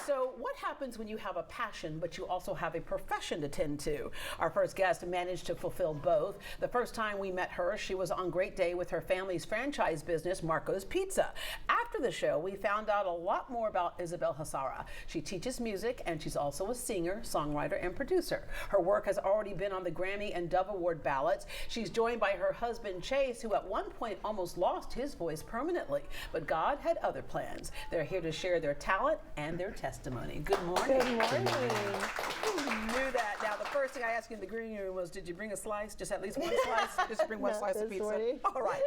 So what happens when you have a passion, but you also have a profession to tend to? Our first guest managed to fulfill both. The first time we met her, she was on Great Day with her family's franchise business, Marco's Pizza. After the show, we found out a lot more about Isabelle Hasara. She teaches music, and she's also a singer, songwriter, and producer. Her work has already been on the Grammy and Dove Award ballots. She's joined by her husband, Chase, who at one point almost lost his voice permanently. But God had other plans. They're here to share their talent and their testimony. Good morning. Good morning. Who knew that? Now, the first thing I asked you in the green room was, did you bring a slice? Just at least one slice? Just bring one slice of pizza? Morning. All right.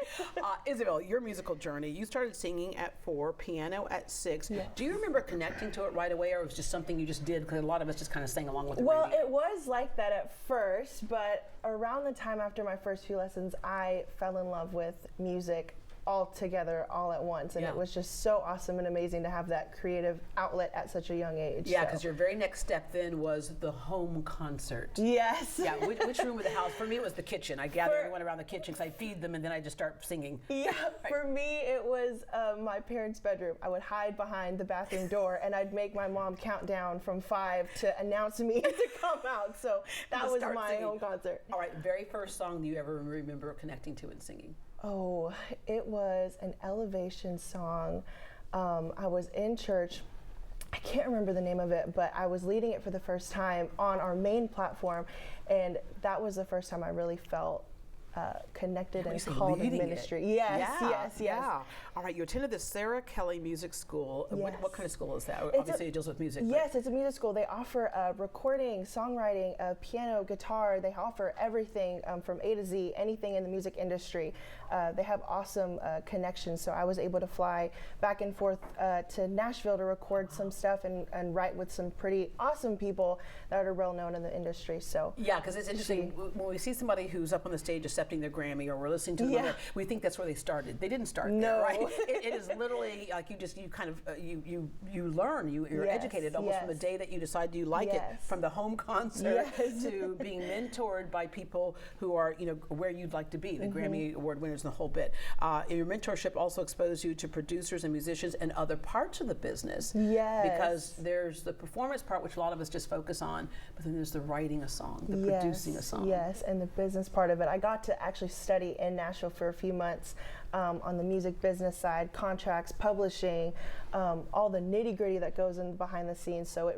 Isabelle, your musical journey, you started singing at 4, piano at 6. Yes. Do you remember connecting to it right away, or it was just something you just did? Because a lot of us just kind of sang along with it. Well, it was like that at first, but around the time after my first few lessons, I fell in love with music all together, all at once, and it was just so awesome and amazing to have that creative outlet at such a young age. Yeah, because your very next step then was the home concert. Yes. Yeah, which room of the house? For me, it was the kitchen. I gather everyone around the kitchen because I feed them and then I just start singing. Yeah, for me, it was my parents' bedroom. I would hide behind the bathroom door and I'd make my mom count down from 5 to announce me to come out. So that was my home concert. All right, very first song you ever remember connecting to and singing? Oh, it was an elevation song. I was in church. I can't remember the name of it, but I was leading it for the first time on our main platform, and that was the first time I really felt connected and called in ministry. Yes. All right, you attended the Sarah Kelly Music School. Yes. What kind of school is that? Obviously, it deals with music. Yes, it's a music school. They offer recording, songwriting, piano, guitar. They offer everything from A to Z, anything in the music industry. They have awesome connections, so I was able to fly back and forth to Nashville to record some stuff and write with some pretty awesome people that are well known in the industry. So yeah, because it's interesting when we see somebody who's up on the stage accepting their Grammy, or we're listening to them, we think that's where they started. They didn't start there, right? It is literally like you learn, you're educated almost from the day that you decide you like it, from the home concert to being mentored by people who are where you'd like to be, the Grammy Award winners and the whole bit. Your mentorship also exposed you to producers and musicians and other parts of the business. Yes. Because there's the performance part, which a lot of us just focus on, but then there's the writing a song, the producing a song. Yes, and the business part of it. I got to actually study in Nashville for a few months on the music business side, contracts, publishing, all the nitty gritty that goes in behind the scenes. So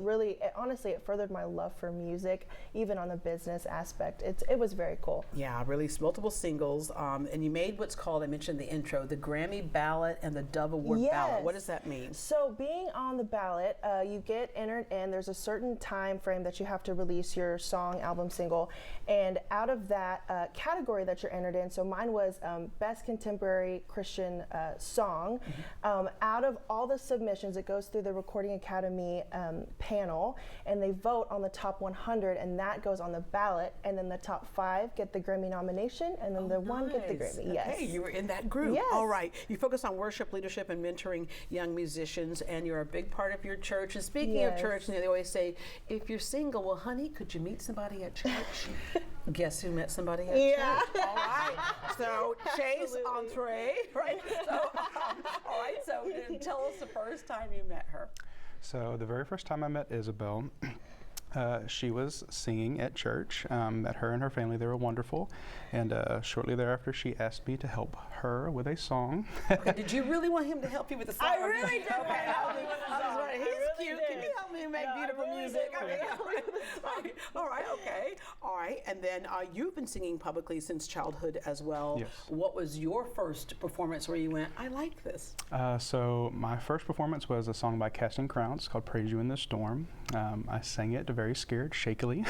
honestly, it furthered my love for music, even on the business aspect. It was very cool. Yeah, released multiple singles, and you made what's called, I mentioned in the intro, the Grammy ballot and the Dove Award ballot. What does that mean? So being on the ballot, you get entered in. There's a certain time frame that you have to release your song, album, single, and out of that category that you're entered in, so mine was Best Contemporary Christian Song. Out of all the submissions, it goes through the Recording Academy panel, and they vote on the top 100, and that goes on the ballot, and then the top 5 get the Grammy nomination, and then one get the Grammy. Yes. Okay, you were in that group. Yes. All right. You focus on worship, leadership, and mentoring young musicians, and you're a big part of your church. And speaking of church, they always say, if you're single, well, honey, could you meet somebody at church? Guess who met somebody at church? All right. So Chase entree, right? So, all right. So tell us the first time you met her. So the very first time I met Isabelle, she was singing at church. Met her and her family. They were wonderful. And shortly thereafter, she asked me to help her with a song. Okay, did you really want him to help you with the song? I really did. Okay, he's cute. Can you help me make beautiful music? All right, okay. All right, and then you've been singing publicly since childhood as well. Yes. What was your first performance where you went, I like this? So my first performance was a song by Casting Crowns called Praise You in the Storm. I sang it very scared, shakily,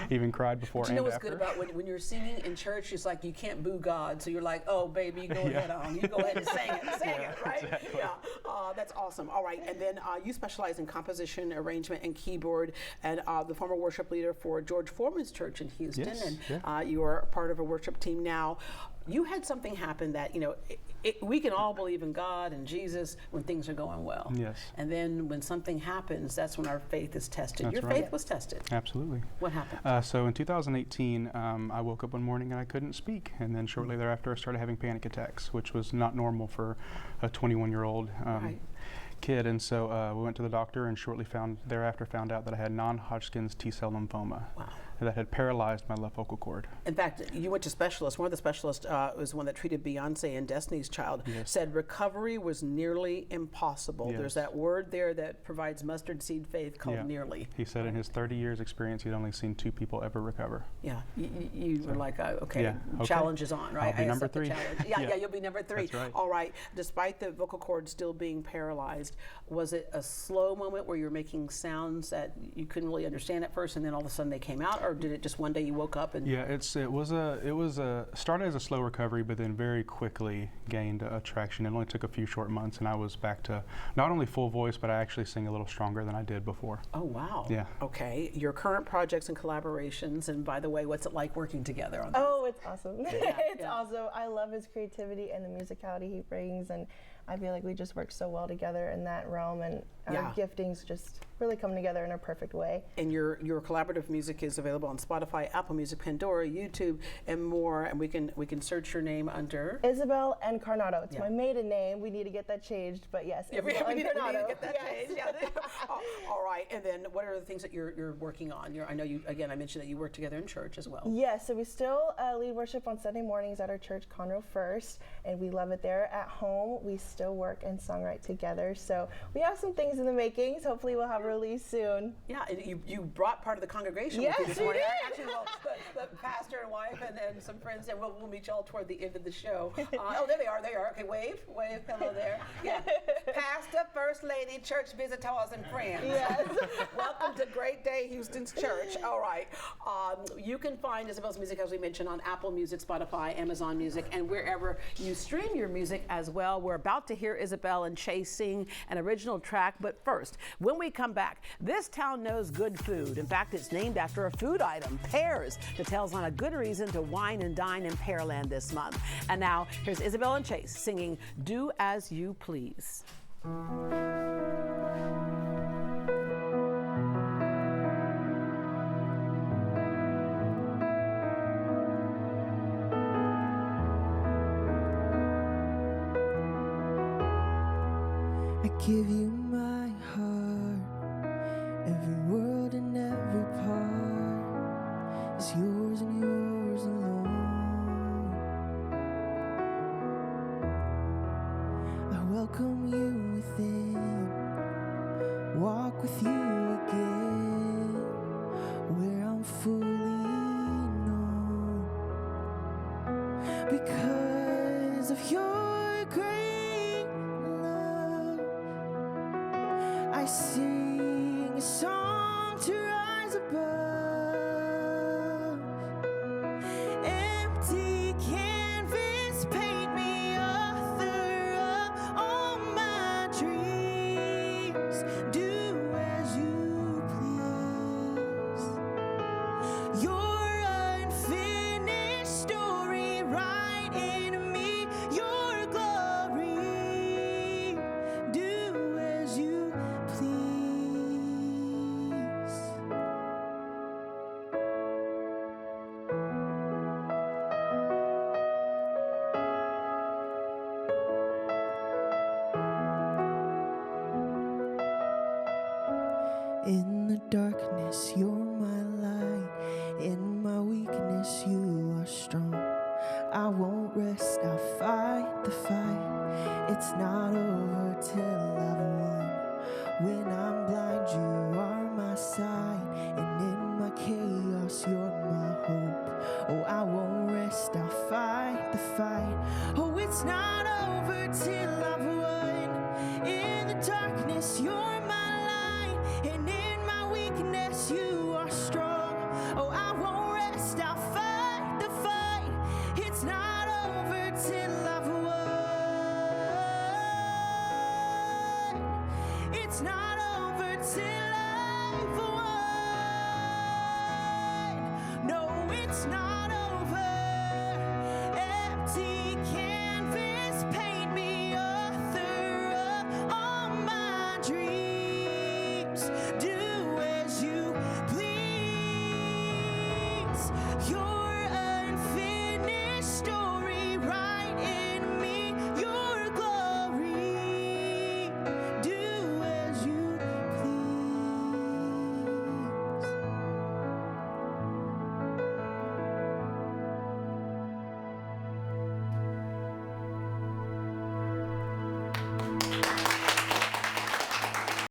even cried before and after. You know what's good about when you're singing in church, it's like you can't boo God, so you're like, oh, baby, go ahead on. You go ahead and sing it, right? Exactly. Yeah, that's awesome. All right, and then you specialize in composition, arrangement, and keyboard, and the former worship leader for George Foreman's church in Houston, and you are part of a worship team now. You had something happen that, we can all believe in God and Jesus when things are going well. Yes. And then when something happens, that's when our faith is tested. That's Your right. faith was tested. Absolutely. What happened? So in 2018, I woke up one morning and I couldn't speak. And then shortly thereafter, I started having panic attacks, which was not normal for a 21-year-old. Right. kid, and so we went to the doctor and shortly thereafter found out that I had non-Hodgkin's T-cell lymphoma. Wow. That had paralyzed my left vocal cord. In fact, you went to specialists. One of the specialists was one that treated Beyonce and Destiny's Child. Yes. Said recovery was nearly impossible. Yes. There's that word there that provides mustard seed faith called Yeah. nearly. He said in his 30 years experience, he'd only seen 2 people ever recover. Yeah, you were like, okay, yeah, okay. challenge is on, right? I'll be number accept the 3. challenge. Yeah, you'll be number 3. That's right. All right. Despite the vocal cord still being paralyzed, was it a slow moment where you were making sounds that you couldn't really understand at first, and then all of a sudden they came out, or did it just one day you woke up and? Yeah, it was started as a slow recovery, but then very quickly gained traction. It only took a few short months, and I was back to not only full voice, but I actually sing a little stronger than I did before. Oh wow. Yeah. Okay. Your current projects and collaborations, and by the way, what's it like working together on this? Oh, it's awesome. It's yeah. awesome. I love his creativity and the musicality he brings, and I feel like we just work so well together in that realm, and our giftings just really come together in a perfect way. And your collaborative music is available on Spotify, Apple Music, Pandora, YouTube, and more. And we can search your name under Isabelle and Carnado. It's my maiden name. We need to get that changed, but yes, we Isabelle need and to Carnado. get that changed. Yeah. All right. And then what are the things that you're working on? I know you, again, I mentioned that you work together in church as well. Yes, so we still lead worship on Sunday mornings at our church, Conroe First, and we love it there. At home, we still work and songwrite together. So we have some things in the makings. Hopefully we'll have a release soon. Yeah, and you brought part of the congregation Yes, with you this we morning. did. Actually, well, the pastor and wife and some friends, and we'll meet y'all toward the end of the show. Oh, there they are. Okay, wave, hello there. Yeah, Pastor, First Lady, church visitors, and friends. Yes. Welcome to Great Day Houston's Church. All right. You can find Isabelle's music, as we mentioned, on Apple Music, Spotify, Amazon Music, and wherever you stream your music as well. We're about to hear Isabelle and Chase sing an original track, but first, when we come back, this town knows good food. In fact, it's named after a food item, pears, details on a good reason to wine and dine in Pearland this month. And now, here's Isabelle and Chase singing Do As You Please. I give you my heart, every word and every part is yours and yours alone. I welcome you within, walk with you again, where I'm fully known, because of your great love. I sing a song to rise above. Empty canvas, paint me author of all my dreams. Do as you please. Your unfinished story, write in me your glory. Do as you please. In the darkness, you're my light. In my weakness, you are strong. I won't rest, I'll fight the fight. It's not over till I've won. When I'm blind, you are my sight. And in my chaos, you're my hope. Oh, I won't rest, I'll fight the fight. Oh, it's not over till I've won. In the darkness, you're my light. And in my weakness, you are strong. Oh, I won't rest, I'll fight the fight. It's not over till I've won. It's not over till I've won. No, it's not over.